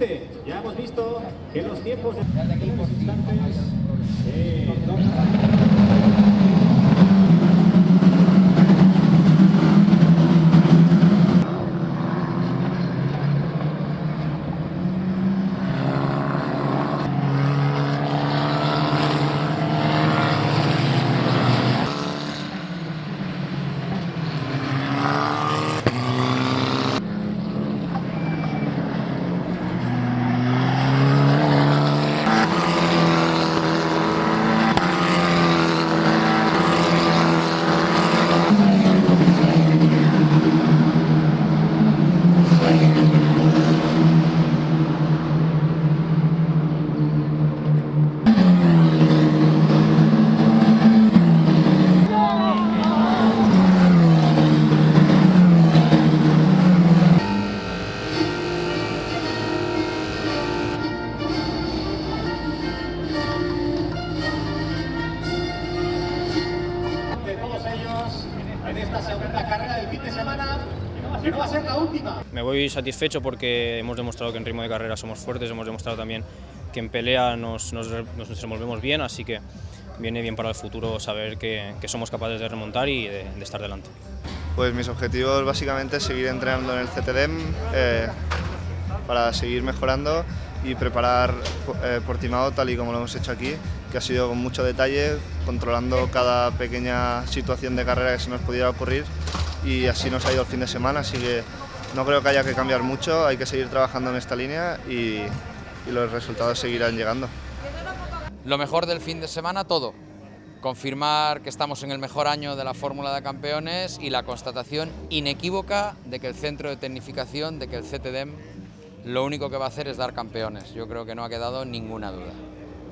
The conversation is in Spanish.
Adelante, ya hemos visto que los tiempos de los instantes... En esta segunda carrera del fin de semana, que no va a ser la última. Me voy satisfecho porque hemos demostrado que en ritmo de carrera somos fuertes, hemos demostrado también que en pelea nos desenvolvemos bien, así que viene bien para el futuro saber que somos capaces de remontar y de estar delante. Pues mis objetivos básicamente es seguir entrenando en el CTDEM para seguir mejorando y preparar Portimao tal y como lo hemos hecho aquí, que ha sido con mucho detalle, controlando cada pequeña situación de carrera que se nos pudiera ocurrir, y así nos ha ido el fin de semana, así que no creo que haya que cambiar mucho, hay que seguir trabajando en esta línea y los resultados seguirán llegando. Lo mejor del fin de semana, todo. Confirmar que estamos en el mejor año de la Fórmula de Campeones y la constatación inequívoca de que el centro de tecnificación, de que el CTDEM, lo único que va a hacer es dar campeones. Yo creo que no ha quedado ninguna duda.